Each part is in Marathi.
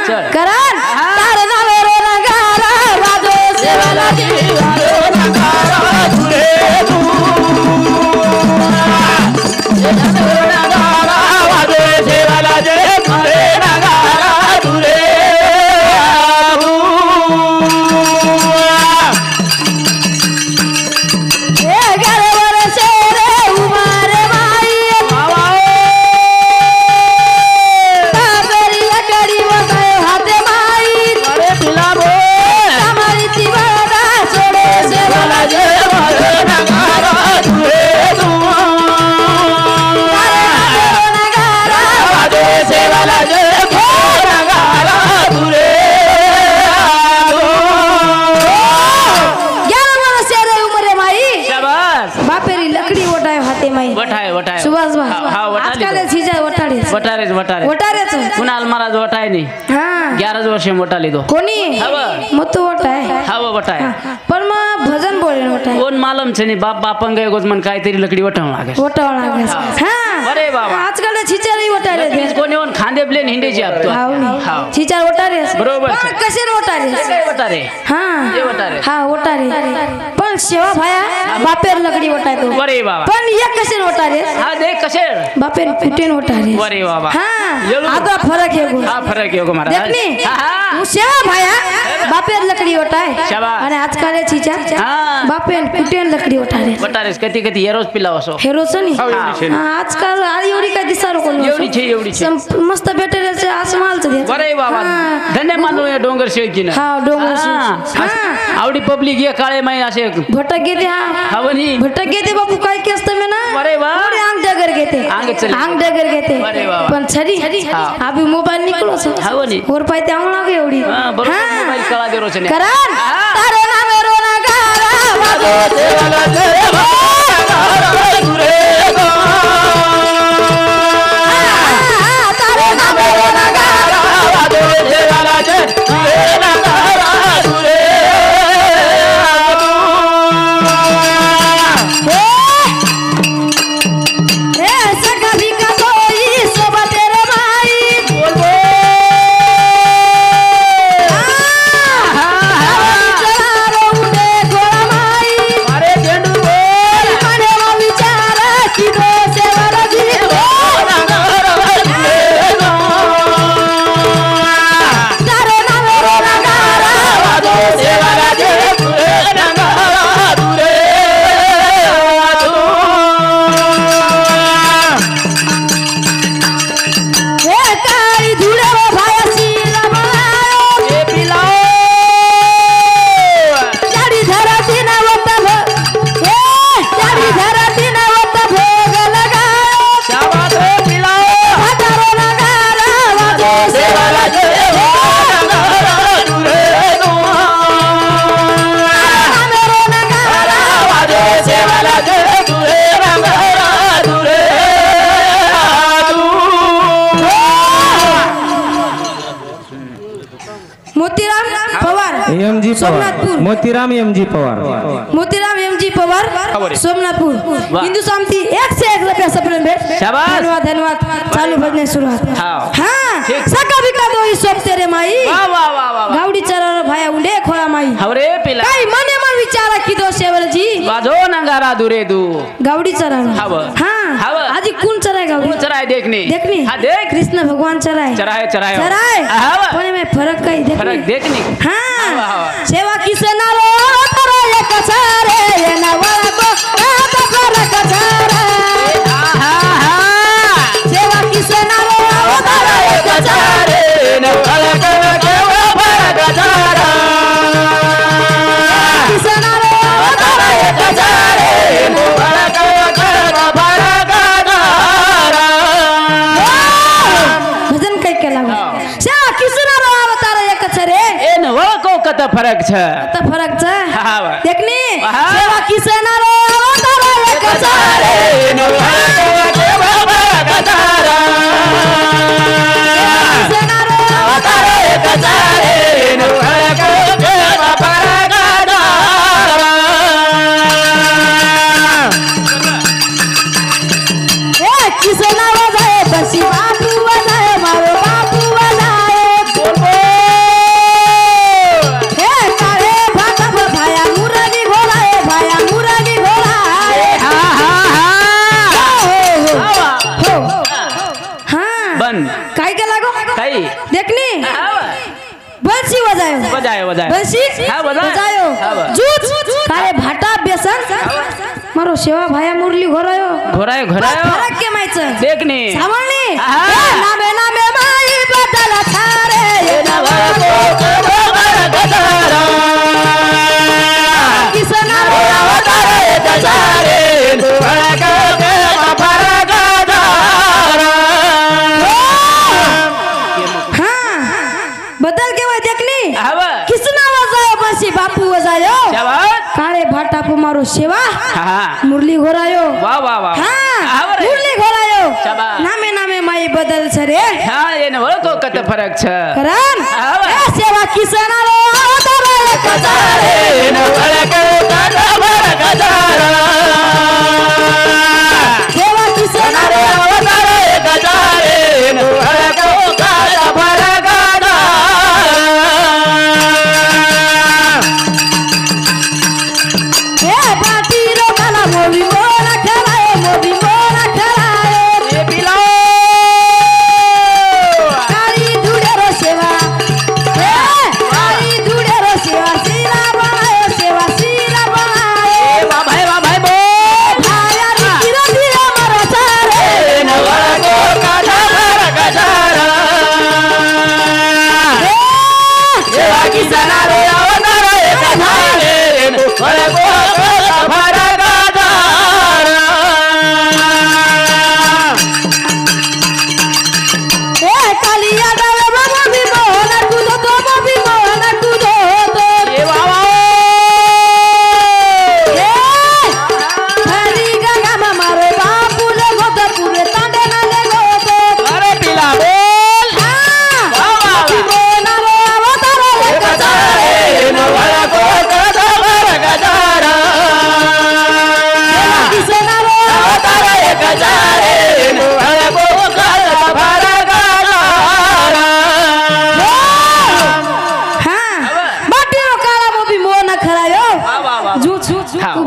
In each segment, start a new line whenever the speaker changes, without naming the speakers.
करण तारे नामे रो नगारा वाजो सेवाला जीवारो नगारा तुरे तू नगारा वाजो सेवाला जे तुरे नगारा तुरे
कुणाल महाराज वटाय नाही 11 वर्ष मोठा लिदो
कोणी मग तो वटाय
वटाय
पण मग भजन बोले वटाय
कोण मालम छे बाप बापंग गोज मन काहीतरी लकडी वटावं लागेल अरे बाबा
आजकाल छिचारी वटारे
कोणी कोण खांदे प्लेन हिंडीची आपतो
छिचार वटारे
बरोबर
कसे वटारे वटारे पण सेवा भाया बापेर लकडी वटायतो
अरे बाबा
पण एक कसे वटारे
देख कसे
बापेर कुटेन वटारे
अरे बाबा
आता फरक है
फरक है महाराज
देखनी सेवा भाया बापेर लकडी वटाय आणि आजकाल छिचार बापेर कुटेन लकडी वटारे
कधी कधी हेरोज पिलावसो
हेरोसनी आजकाल एवढी काय दिसारो कोण
एवढी छे
मस्त भेटेल असं मालच दे
अरे बाबा धन्य मानलो या डोंगर शेळकीने
डोंगर
आवडी पब्लिक ये काळे माई असे
भटक घेते
हवनी
भटक घेते बापू काय की असतं मी ना
अरे बाबा
आंग डगर घेते आंग डगर घेते पण छरी अभी मोबाईल निकलो
हवनी
और पाइते आंगला के एवढी
बरोबर मोबाईल कळा दे रोचने
करण तारे नामे रो नगारा वाजो देवाला देवा तुरे गो तारे नामे रो नगारा वाजो देवाला तुरे नगारा तुरे
मोतीराम एमजी पवार
सोमनाथपुर हिंदू सामती 1 से 1 रुपया सप्रेम भेट धन्यवाद चालू भजने सुरुवात सका बिका दो सोप तेरे माई गावडी चरार भाया उंडे खोळा माई
हवरे पिला
काय मने मन विचारा की दो सेवलजी
वाजो नगारा दुरे दू
गावडी चरार आदि कौन चराय गावडी
कौन चराय देखनी
देख कृष्ण भगवान चराय पण में फरक काय
देखनी
सेवा किसे नारो तारा एक चारे ये नवरा को आता फरक चारे सेवा किसे नारो तारा एक चारे नवरा को फरक चारे किसे नारो तारा एक चारे नवरा को फरक चारे भजन काय केला सेवा किसे नारो तारा एक चारे
कत फरक छ
देखनी सेवा किसे नारो तारा एक चारे किसे नारो तारा एक चारे किसे नारो जाए बसी बापू बनाए मारो बापू बनाए
गाडी
देखनी
हाव
बंसी बजायो
बजायो बजायो
बंसी
हाव बजायो
जूत काळे भाटा बेसन मारो सेवा भाया मुरली घोरायो फरक के मायचं
देखनी
सावळणी नामे नामे माई बदला थारे ये नवळको गदारा किसना अवतारे गजारे दुळको फरक गदारा बदल के वय देखनी किसना वजायो बंसी बापू वजायो काळे भाटा पु मारो सेवा मुरली घोरायो
वाह वाह वाह
मुरली घोरायो नामे नामे माई बदल छरे
એને વળકો કત ફરક છે
કરન એ સેવા કિસના રો અવતારે ગજારે એને વળકો કત ફરક ગજારા સેવા કિસના રો અવતારે ગજારે એને વળકો કત ફરક ગજારા એ પાટી રો કાલા મોવી મોરા ખેલાયો મોવી મોરા ખેલાયો એ પીલા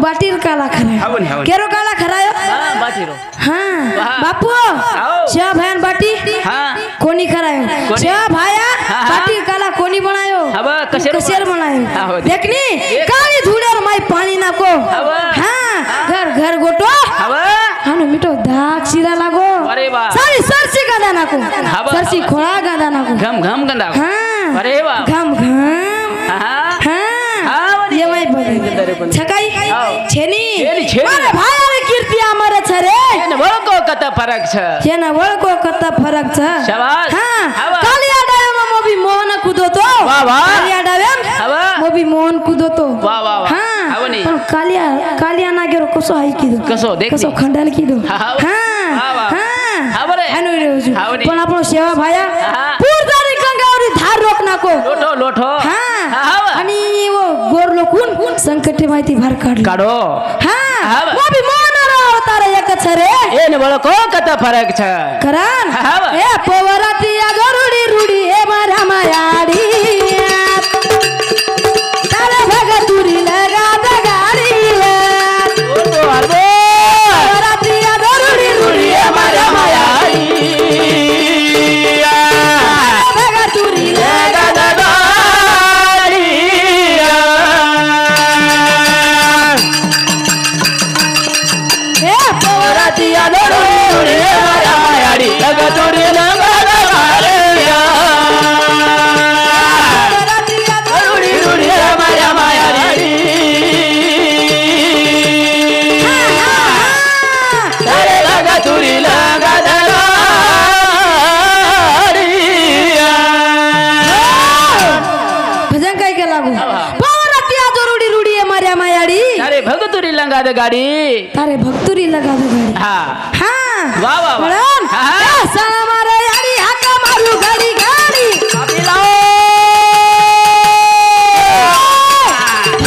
बाटीर काला खरायो केरो काला खरायो
बाटीरो
बापू शिवा भायन बाटी कोनी खरायो शिवा भाया बाटी काला कोनी बनायो कसेर बनायो देखनी काली धूड़ेर माई पानी नाको घर घर गोटो हानो मिठो दाग सीरा लागो सारी सरसी गादा नाको सरसी खोला गादा नाको
घम घम गंदा अरे वाह
घम घम ये माई बदल छकाई छेनी मारे भायारे कीर्ति आमरे छरे
એને વળકો કત ફરક છે
એને વળકો કત ફરક છે
શાબાશ
કાલિયા ડાયમ મોબી મોહન કૂદો તો
વાહ વાહ
કાલિયા ડાયમ મોબી મોહન કૂદો તો
વાહ વાહ વાહ
પણ કાલિયા ના ગેરો કસો હાઈ કીધો કસો ખંડન કીધો
હાવરે
એનું રેવજુ પણ આપણો સેવા ભાયા પૂરદારી ગંગાવરી ધાર રોક નાકો
લોઠો
आणि वो गोरलो कुन संकटे माहिती भार काढो मोबी मोहन अवतार एक छरे
એને વળકો કત ફરક છે
करान ए पोवराती गरुडी रुडी ए मारा मायाडी तारे भगतुरी लगा दगाड़ी
तो हरबो
पोवराती गरुडी रुडी ए मारा मायाडी भगतुरी लगा दगाड़ी ए पोवराती गरुडी रुडी ए मारा मायाडी भगतुरी लगा दगाड़ी
भगतुरी लगा दे गाड़ी
तारे भक्तुरी लगा दे गाड़ी
वाह वाह
वाह साला मारे यारी हाका मारू गाड़ी गाड़ी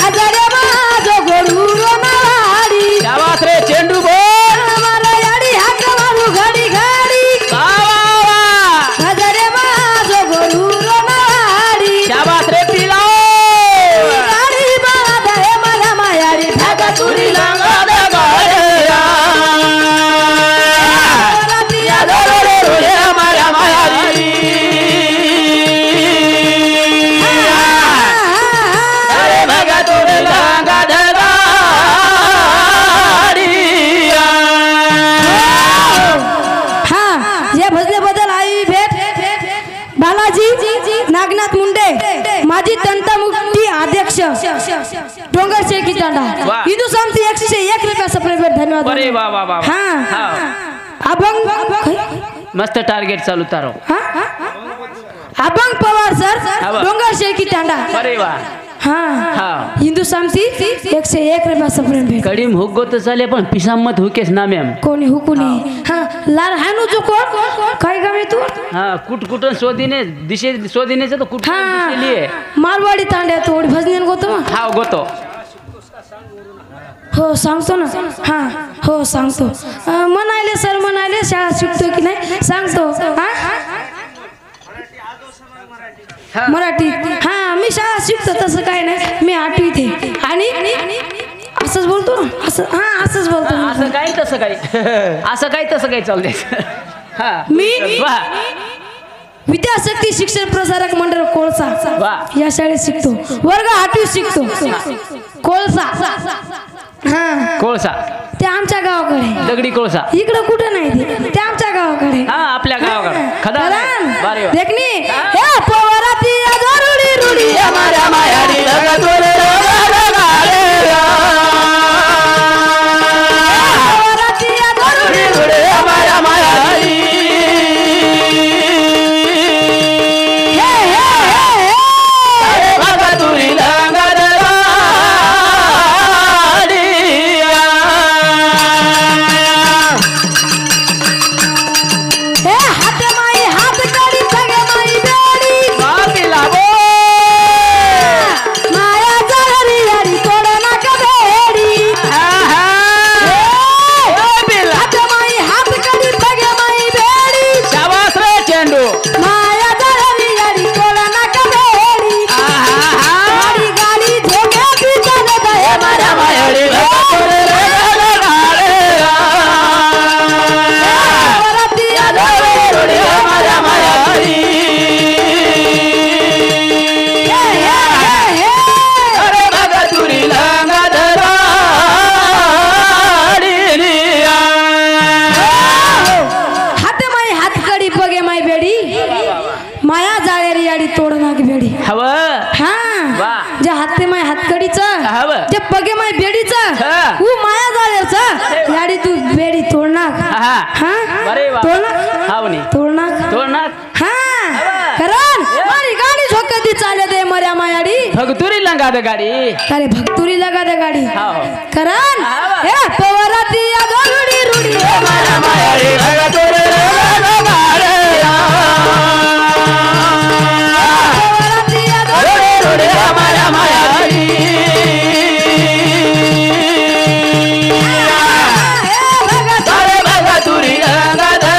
हजारे बाजो गोरुरो नाड़ी
शाबाश रे चेंडू बोल
मारे यारी हाका मारू गाड़ी गाड़ी
वाह वाह
हजारे बाजो गोरुरो नाड़ी
शाबाश रे पिलाओ
गाड़ी बाला दे मारा मायारी भगतुरी लगा दे गाड़ी नागनाथ मुंडे माजी तंटामुक्ती अध्यक्ष डोंगर शेकी तांडा हिंदू समती 101 रुपया सप्रेमेंट धन्यवाद
अरे वा वा वा
हां अभंग
मस्त टार्गेट चालू तारो
अभंग पवार सर डोंगर शेकी तांडा
अरे वा
हाँ हिंदू समती 101 रुपया सप्रेमेंट
कड़ीम हुगो तो चले पण पिसाम मत हुकेस ना मैम
कोणी हुकुनी हां लार हानु जो कोण काय गमे तू
हां कुटकुटन शोधीने दिशे शोधीनेच तो कुटकुटन दिशेलिये
मारवाडी तांड्या तोड भजनेन गोतो
हां गोतो
हो सांगतो ना हां हो सांगतो म्हणाले सर म्हणाले शाळा शिकतो की नाही सांगतो हां मराठी हां मी शाळा शिकतो तसं काय नाही मी 8वीत आहे आणि असंच बोलतो ना असं हां असंच बोलतो
असं काय तसं काय चाललंय हां
मी विद्याशक्ती शिक्षण प्रसारक मंडळ कोळसा या शाळेत शिकतो वर्ग 8वीत शिकतो कोळसा हां
कोळसा
ते आमच्या गावाकडे
दगडी कोळसा
इकडे कुठे नाही ते आमच्या गावाकडे
हां आपल्या गावाकडे खदान
देखनी हे पोवराती रुडी रुडी
हमारा मायारी लगतोरे
पोवराती रुडी
रुडी हमारा मायारी
हे
लगतोरी भगतुरी लगा दे गाड़ी
अरे भगतुरी लगा दे गाड़ी करण ए पवराती रुडी रुडी
हमारा मायारी भगतुरी लगा दे पवराती रुडी रुडी हमारा मायारी भगतुरी लगा दे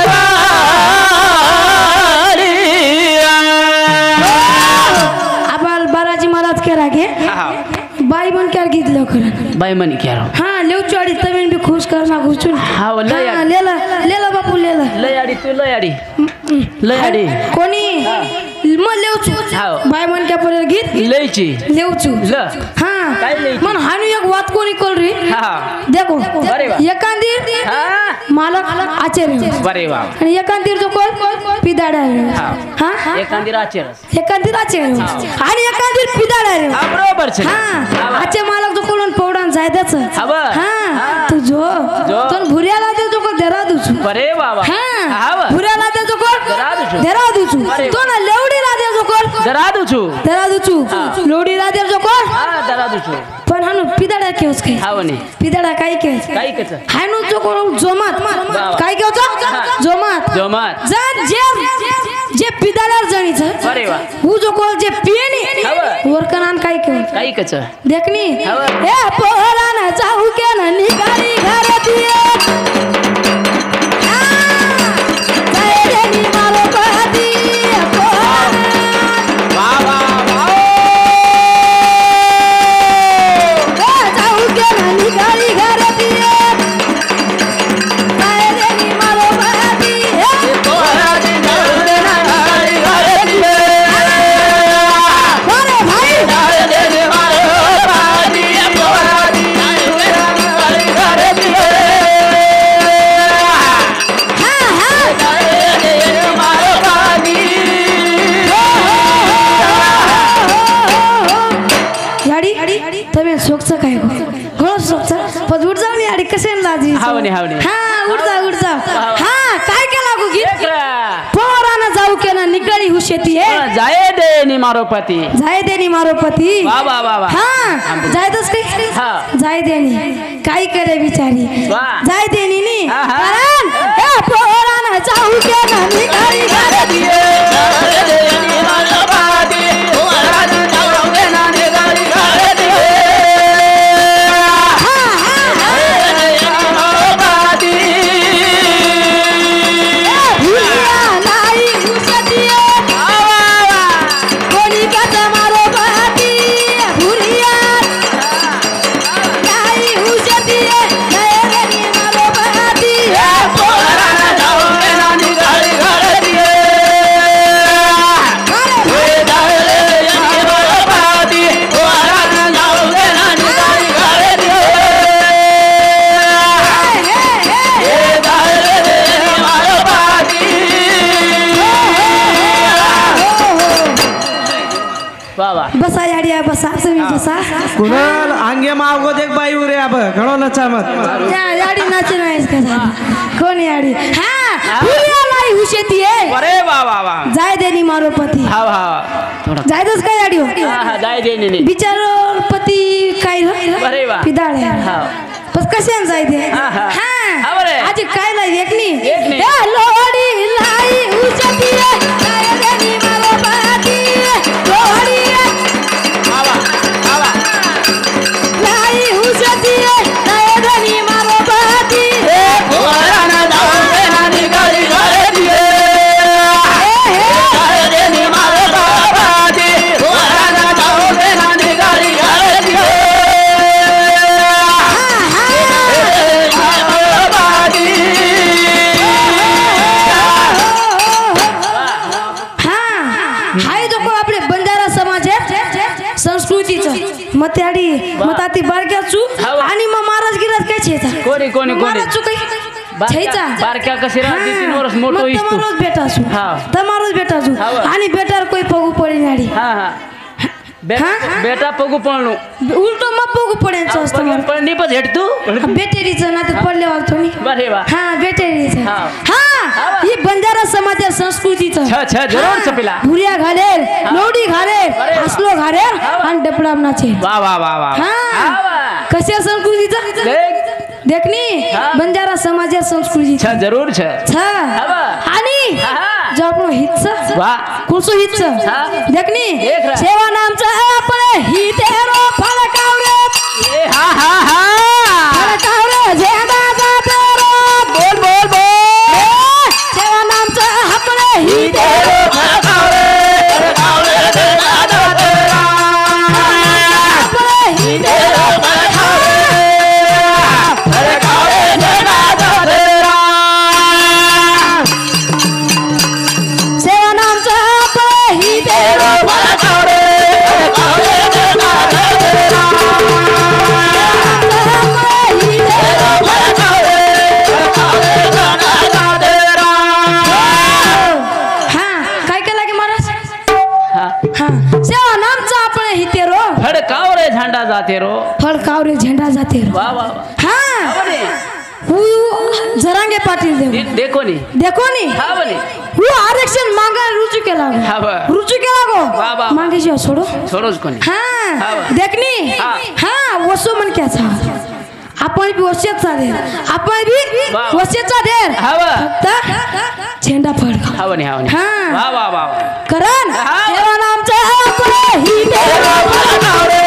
बाई मन क्या गीत लो कर
बाई मनी क्या रो
हां लेव चोड़ी तमें भी खुश करना घुचुन
हां
ले ला बापू ले
लयाडी
कोणी म लेवचू बाई मन क्या पर गीत
लेची
लेवचू
ल
हां
काय लेची
मन हानु एक बात कोणी कल री
हां
देखो
अरे वाह
एकांदीर
हां
मालक आचार्य
अरे वाह
आणि एकांदीर जो कोण पिदाडा
हां एकांदीर आचार्य
आणि एकांदीर पिदाडा रे
हां बरोबर छे
हां आचे मालक जो कोण पौडान जायदाच हां तू जो तो भुरियाला दे जो को देरा दुचू
अरे बाबा
हां भुरियाला दे जो को देरा दुचू तो ना लेवडी ला दे जो को देरा दुचू लोडी ला दे जो को
हां देरा दुचू
पण हानु पिदाडा केवस काय
हावनी
पिदाडा काय केच हानु जो को जोमात काय केवच जोमात जे पिदाडार जणीच
अरे वा
हु जो को जे पियनी वरकनान काय
कच
देखनी ए पोहला ना जाऊ के ना निगारी घर दिए
भाई
साजी
हावनी हावनी
हा उठ जा हा काय केला गो गीत पोरानं जाऊ के ना निकळी हुशेती आहे
जाय दे नी मारो पती वा वा वा वा
हा जाय दस काही जाय देनी काय करे बिचारी जाय देनी नी कारण हे पोरानं जाऊ के ना निकळी हुशेती बसा याडिया बसा तुम्ही बसा
कुणाल अंगे मागो देख बाई उरे अब घणो नचा मत
याडी नाचे नाहीस का कोण याडी हा पुरिया लाई हुशेती आहे
अरे वा वा वा
जाय देनी मारो पती
हा हा थोडा
जाय दस काय याडी हो
हा जाय देनी नी
बिचारो पती काय
अरे वा
पिदाळे हा बस कशान जाय दे हा आज काय लाई एकनी ए लोडी लाई हुशेती आहे जाय देनी मारो पती लोडी मताती बारक्याचू आणि मग महाराज गिराज काय छेचा
कोणी कोणी कोणी
महाराज चुकाई छेचा
बारक्या कशी राहते 3 वर्ष मोठो इस्तू
तमारोज बेटासू तमारोज बेटासू आणि बेटार कोई पगू पडी नाडी
बेटा पगू पळणू
उलटो मग पगू पड्यांचं असतं
पण निपज हेट तू
बेटेरीचं ना तर पडले वाल तुम्ही
बरे वा
हा बेटेरीचं हा ही बंजारा समाज संस्कृतीचं
जरूर छपिला
भुरिया घालेल लोडी घालेल हसलो घालेल आणि डपडाम नाचे
वा वा वा वा
हा कशा संस्कृतीचं देखनी बंजारा समाज संस्कृती
जरूर छ
आणि जो आपण हितच
वा
कुसो हितच देखनी सेवा नामचं आपण हितेरो फळकावरे
हा हा हा
फळकावरे झेंडा जातेरो बोल बोल बोल सेवा नामचं आपण हितेरो फळकावरे झेंडा जातेरो आपण हितेरो फडकावरे झेंडा जाते रो
वा वा
हा जरांगे पाटील
देखो नी
हा बने वो आरक्षण मांगा रुचू केला गो मागे जो
छोड़ोच कोणी
हा देखनी हा वसो मन क्या था आपण भी वसेचा देर आपण भी वसेचा देर फक्त झेंडा फडका
हा बने
हा
वा वा वा
करण देवा नामचं आपण ही देवा फडकावरे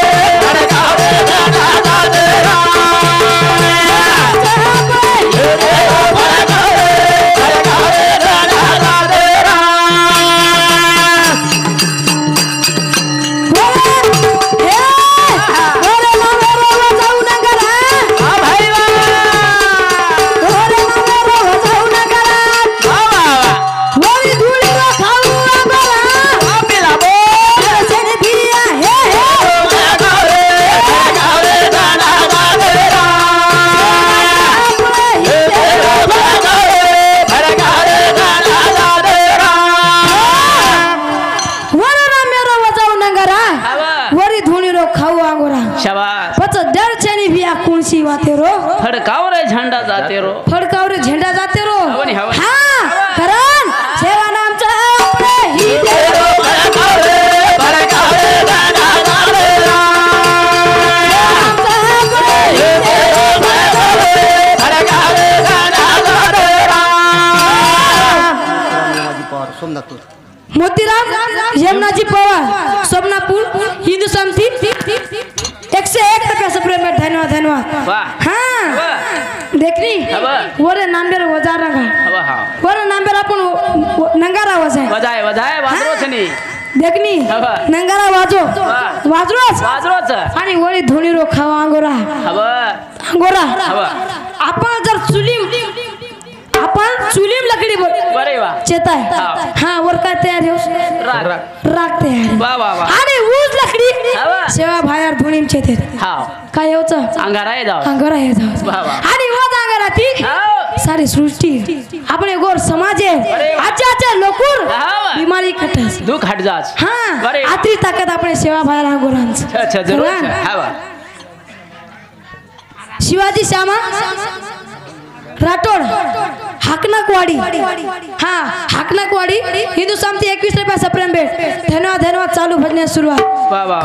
खाऊ आंगोरा
शाबाश
पच डर छेनी भी कुणसी वाते रो
फडकावर झेंडा जाते रो
फडकावर झेंडा जाते रो
हवनी, हवनी.
हा करण सेवा नामचा आपले ही देरो मोतीराम यमुनाजी पवार सोमनापुर हिंदू समिति 101 रुपया सप्रे में धन्यवाद धन्यवाद हाँ देखनी वरे नांबर वजार रंगा वरे नांबर आपण नंगारा वजाय
वजाय वजाय वाजरो छनी
देखनी नंगारा वाजो वाजरोच
वाजरोच
आणि वरी धोणी रो खावा अंगोरा अंगोरा आपण जर चुलीम लकडी
बरे वा
चेताय हाँ वर काय तयार हो राग तयार
वा वा वा
आणि ऊस लकडी सेवा भायर धुणीम चेते
हां
काय होतं
अंगारा आहे जाव
अंगारा आहे जाव
वा वा
आणि वो अंगारा ती सारी सृष्टी अपने गोर समाज आहे अच्छा लोकुर बीमारी कटस
दुख हट जाच
हां आत्री ताकद अपने सेवा भायर गोरांच
अच्छा जरूर हां
शिवाजी श्यामा राठोड हाकनाकवाडी हाँ हाकनाकवाडी हिंदू समिति 21 रुपया सप्रेम भेट धन्यवाद धन्यवाद चालू भजने सुरुवात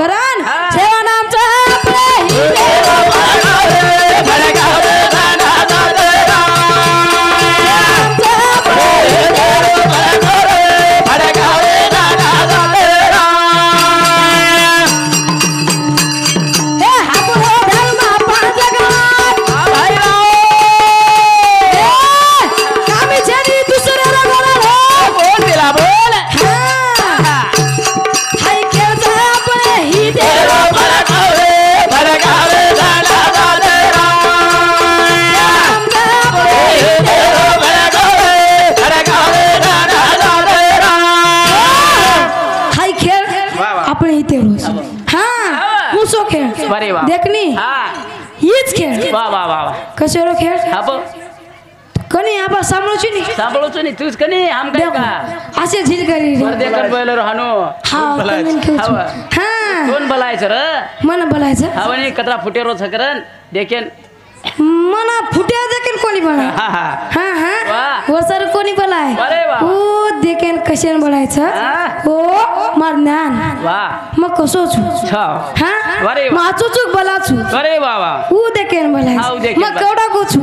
करण सेवा नामचा देखनी हीच खेळ
वा वा वा
कशारो खेळ
हापो
कनी आपण सांभाळूच
नाही तूच कनी हम काय का
असे झील करी
वर देखन बोललो राहनो
हां
कोण बोलायचं रे
मन बोलायचं
हावनी कतरा फुटे रोज सकरन देखेन
मना फुट्या देखील कोणी बोला हां हां वर सर कोणी बोलाय ओ देखेन कशाने बोलायचं ओ मार ज्ञान
वाह
मग कसोच हां माचोचुक बोलाचू
अरे वा वा
ऊ देखेन बोलायचं मग केवढा गोचू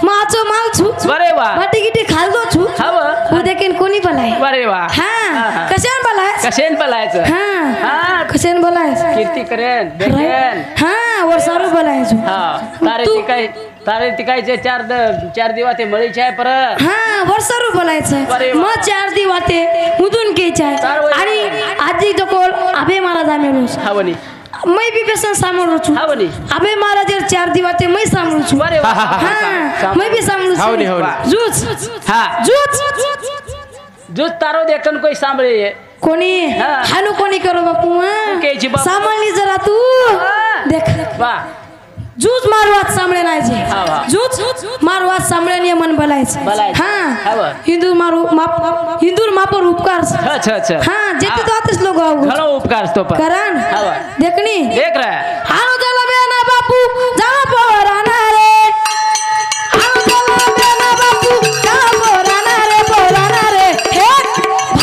माचो मालचू
अरे वा
वाटी गिटी खालदो छु ऊ देखेन कोणी बोलाय
अरे वा
हां कशाने
बोलायचं
हां कशाने बोलायचं
कीर्ती करेन देखेन
हां वर सारू बोलायचं
हां तारे तिकायचे चार दिवाते मळीचे आहे पर
हां वर्षारू बोलायचं मग 4 दिवाते उदून घ्यायचे आणि आजी जकोल आबे महाराज आमेलोस
हावनी
मैं भी बेसन सामोर छु
हावनी
आबे महाराज 4 दिवाते मैं सामोर छु हां मैं भी सामोर छु
हावनी हावनी
जूच
हां जूच तारो देखन कोई सांभळे
कोणी हानु कोणी करो बापू सामळली जरा तू देख
वाह
जूच मारवात सामळे नाही जे जूच मारवात सामळे मन बोलायचं हां हिंदू मापर उपकार
अच्छा अच्छा
हां जेते जातेच लोक
घणो उपकार तो पर
करण देखनी
देख रहा
हानो चला बेना बापू जाओ पोराना रे हानो चला बेना बापू जाओ पोराना रे हे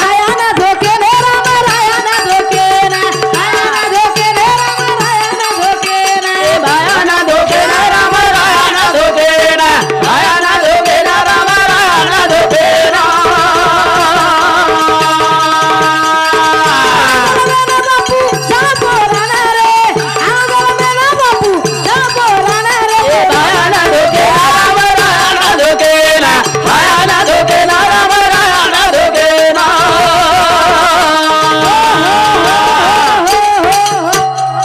भायाना धोके ने राम रायाना धोके ना भायाना धोके ने राम रायाना धोके ना ए भायाना धोके ना राम रायाना धोके ना भायाना धोके ना राम रायाना धोके ना बापू जा पोराना रे हानो चला बेना बापू जा पोराना रे भायाना धोके राम रायाना धोके ना भायाना धोके ना राम रायाना धोके ना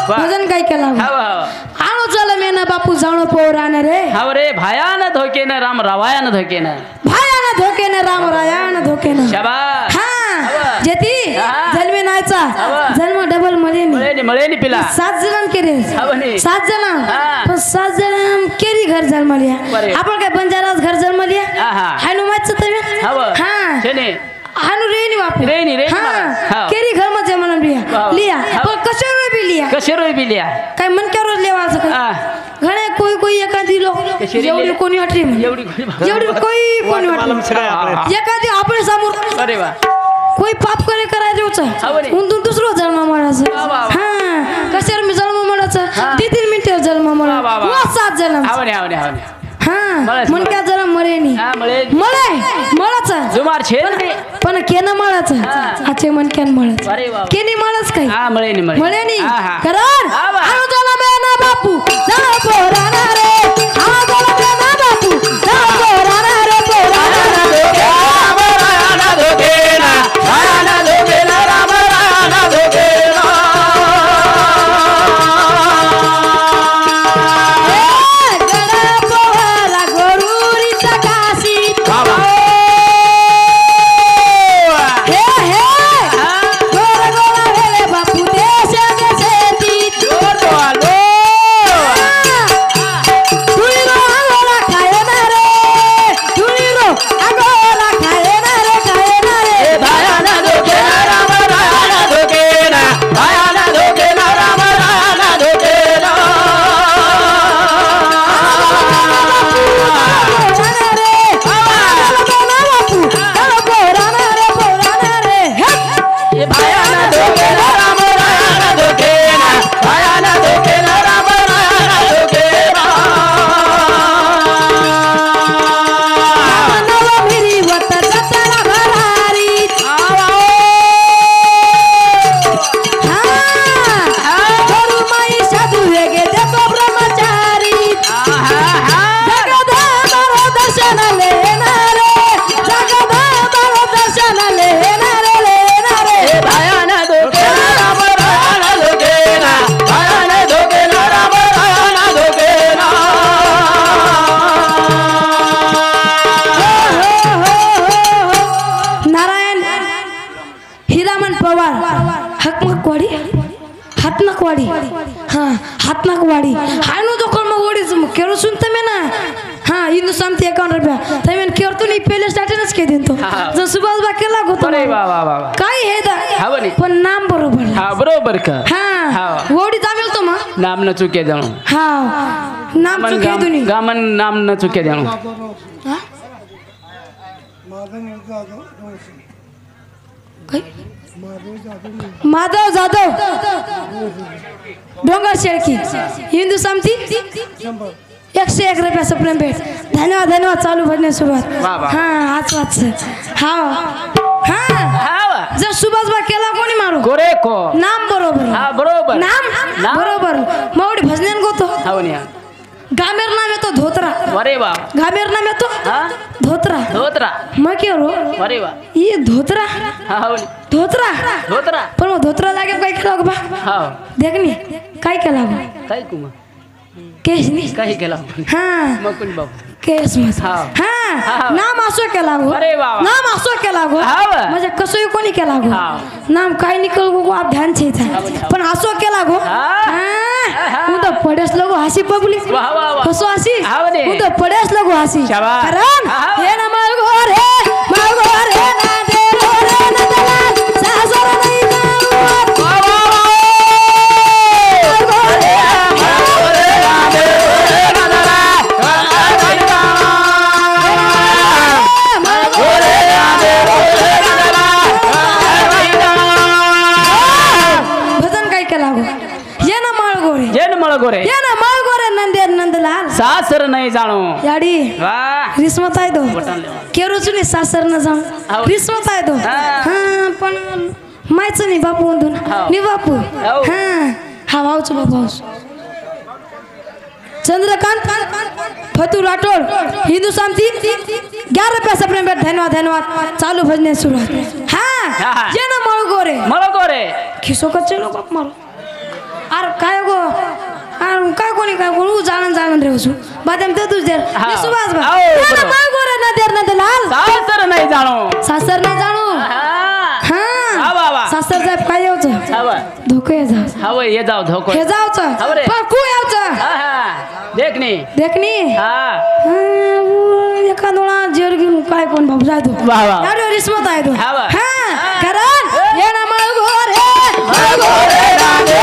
भजन काय केला हानो चला मेना बापू जाणो पोराना रे
हाव रे भायाना धोके न राम रावायाना धोके न
भायाना धोके न राम रायाना धोके न
शाबाश
हां जेती जन्मे नायचा जन्म डबल मळेनी
पिला
7 जण केरे 7 जण पण 7 जण केरी घर जन्मलिया आपण काय बंजारास घर जन्मलिया हानु माच तवे हां
छने
हानु रेनी बापू
रेनी
हां केरी घर मध्ये जन्म लिया पण कशेरो भी
लिया
काय मनक्यावर लेवायचं काय
हा.
घणे कोई एखादी लोक
कशी
एवढी कोणी वाटली
एवढी
एवढी कोणी वाटली एखादी आपण समोर
अरे वा
कोई पाप करे करायचं होतं उंदून दुसरं जन्म म्हणायचं हा कशावर मी जन्म म्हणायचं 3 मिनिटं जन्म म्हणायचं 7 जन्म हा मनक्या जन्म मळेनी मळाच
जुमार छेद
पण केनं मळाचं आचे मनक्यान मळाच केनी मळाच काही मळेनी कारण आनु जन्म ना बापू जा पोराना रे आनु जन्म ना बापू जा पोराना रे पोराना हातनाकवाड़ी हायनो तो कल मग ओडीच केरो सुनते में ना हां इंदु सामती 51 रुपया तमेन केरतो नी पहिले स्टार्टच के दिन तो जो सुभाष बा केला गो
अरे वा वा वा
काय हे दा
हावनी
पण नाम बरोबर
हां बरोबर का
हां ओडी जामेल तो मा
नाम न चुके जाणो
हां नाम चुके दुनी
गामन नाम न चुके जाणो
हां माधव जाधव डोंगर शेळकी हिंदू सामती 101 रुपया सप्रेम भेट धन्यवाद चालू भजने सुरुवात हां आज वाच हां जर सुभाष बा केला कोणी मारू
गोरे को
नाम बरोबर
हां बरोबर
नाम बरोबर मौडी भजनेन गोतो
हावनी
गामेर नाम येतो धोत्रा
अरे वा
गामेर नाम येतो धोत्रा मग के रो
अरे वा
ये धोत्रा
हावनी
धोत्रा पण मग धोत्रा जागे काय केला बा
हां
देखनी काय केला बा
काय कुमा
केस नी
काय केला
हां
मग कोण बाबू
केस मस हां नाम असो केला गो
अरे वा
नाम असो केला गो म्हणजे कसोय कोणी केला गो नाम काय निकल गो आप ध्यान छे पण असो केला गो हां उद पडेस लगो हसी पब्लिक कसो हसी उद पडेस लगो हसी कारण हे ना मागो रे ना दे रे ना दलाल सासर नाही
गोरे
नंदलाल
सासर नहीं जानो
याडी
वाह
रिस्मत आहे दो केरोचुनी सासर न जाणो रिस्मत आहे दो हां पण मायच नाही बापू म्हणून नि बापू हां हा भाऊच बापाऊस चंद्रकांत फतू राठोड हिंदू सामती 11 रुपया सप्रेम भेट धन्यवाद चालू भजने सुरुवात हां जे ना मळ गोरे खिसो कच्चे लोक बाप मारो अरे काय गो अरे काय कोणी जाणन रे उसू बादम ते तुझ देर सुभाष बा ना माय गोरे ना देर ना दलाल
सासर नाही जाणो
हां
वाह
सासर साहेब काय यावचं धोके जाव
ये जाव धोको
हे जावचं पण कु यावचं देखनी
हां
एका दोळा जेर घेऊन काय कोण बाबू जातो
वाह वाह
याडो रिस्मत आहे तो हां कारण ये ना माय गोरे ना दे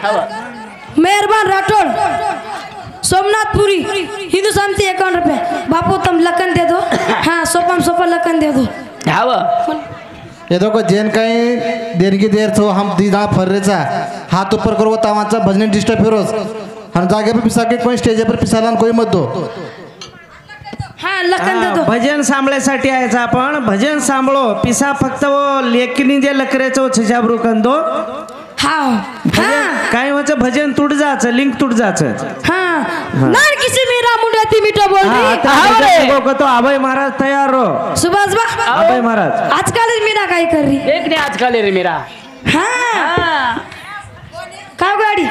मेहरबान राठौड़ सोमनाथपुरी हिंदू सामती 51 रुपये बापू तुम लखन दे दो हाँ सोपा लखन दे दो
ये देखो जेन काही देणगी देर तो हम दीदा फर्रेचा हाथ ऊपर करो तावाचा भजन डिस्टर्ब फिरोज हम जागे पे पिसा के कोई स्टेज पर पिसाला कोई मत दो
हाँ लखन दे दो
भजन सांभळ्यासाठी यायचं आपण भजन सांभळो पिसा फक्त वो लेकिनी जे लकरेचो छजाबरू कंदो
हाँ हाँ
काय व्हायचं भजन तुट जायचं लिंक तुट जायचं
हाँ नार किसी मेरा मुंडा ती मिठो बोल रही
तो अभय महाराज तयार रहो
सुभाष बा
अभय महाराज
आजकाल मीरा काय कर रही
एक ने आजकाल रे मेरा
हाँ काय गाडी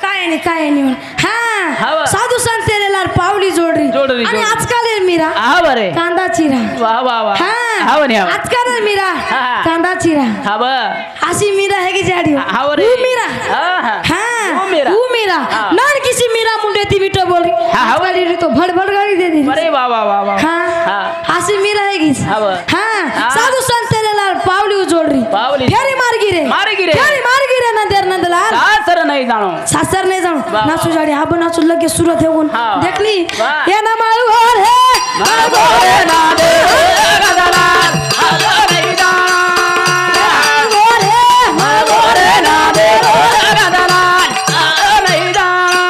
काय नाही हाँ साधू संत तेरे लाल पावली जोड रही आणि आजकाल मीरा
हा बरे
कांदा चिरा
वाह वाह वाह
हाँ आजकाल मीरा कांदा चिरा
हा ब
अशी मीरा है की जाडी
रे
मीरा हाँ वो मीरा नार किसी मीरा मुंडे ती मिठो बोल रही आजकाल तो भड़ गाड़ी दे दी
अरे वाह वाह वाह वाह
हाँ अशी मीरा है की हाँ साधू संत तेरे लाल पावली जोड रही
पावली
फेरी मार गिरे नंदलाल
सासर नहीं जानो
सासर नहीं जानो नाचू जाडी आब नाचू लगे सुरत है उन देखली ये ना मालगोर है
मालगोरे ना दे गदला आगो नहीं जानो मालगोरे ना दे गदला आगो नहीं जानो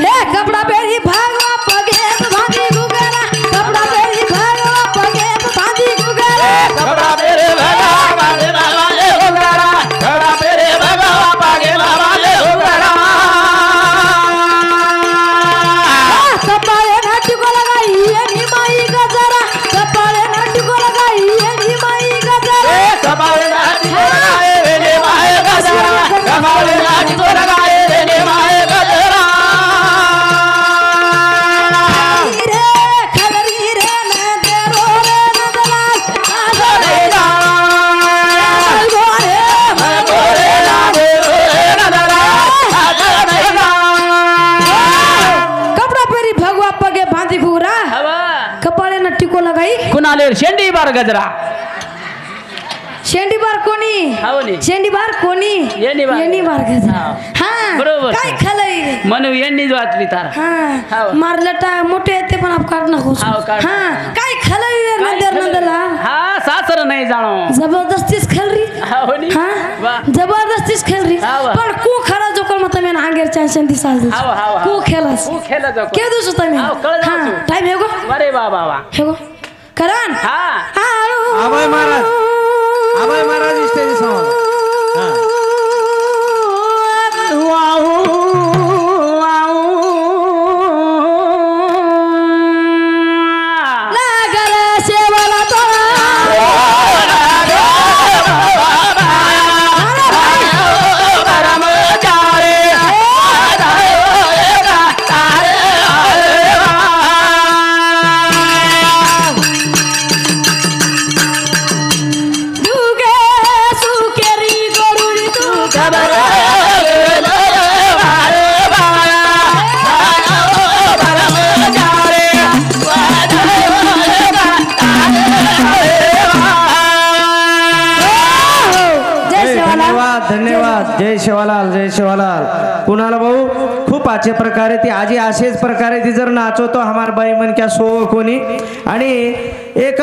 हे कपड़ा पेरी भागवा पगे भांगी गुगरा कपड़ा पेरी भागवा पगे भांगी गुगरा
कपड़ा मेरे भगा बाजे बाजे गुगरा कपड़ा मेरे भगा बागे बाजे गुगरा
कपाळे नाटी को लगाई ये निमाई गजरा कपाळे नाटी को लगाई ये निमाई गजरा
कपाळे नाटी को लगाए रे निमाई गजरा कपाळे नाटी को लगाए रे निमाई गजरा
रे खलरी रे नदे रो रे नदलाल आगो नहीं
मालगोरे ना दे गदला आगो नहीं जानो
कपड़ा पेरी भगवा पगे बांधी घुरा
हवा
कपाळे ना टिको लगाई
कुणाले शेंडी बार गजरा
शेंडी बार कोणी
हावनी
शेंडी बार कोणी
येणी बार.
गजरा
हा.
हाँ
बरोबर.
काय खलई रे
मनु यांनीच वाचली तारा
हाँ
हाव.
मारलटा मोठे येते पण आप काढ नको
हाव, काढ.
हाँ काय खलई रे नंदर नंदला
हा सासर नाही जाणो
जबरदस्तीच खेल रही
हावनी
हाँ
वाह
जबरदस्तीच खेल रही
हाव.
पण कु खरा जो कल मत में आंगेर चांसन दिसाल दे
हाव, हाव, हाव.
कु खेलस
तू खेळ जातो
के दुसु तमे
हाव, कळ जाऊ
हाँ
तू.
टाइम हेगो
अरे वा वा वा
हेगो करान
हा
अभय महाराज स्टेज समोर
लागल सेवाला तोरा दुगे सुकेरी गरुडी तू
धन्यवाद जय शिवालाल कुणाला भाऊ खूप अच्छे प्रकारे ती आजी असेच प्रकारे ती जर नाचवतो हमार बाई मन क्या सो कोणी आणि एक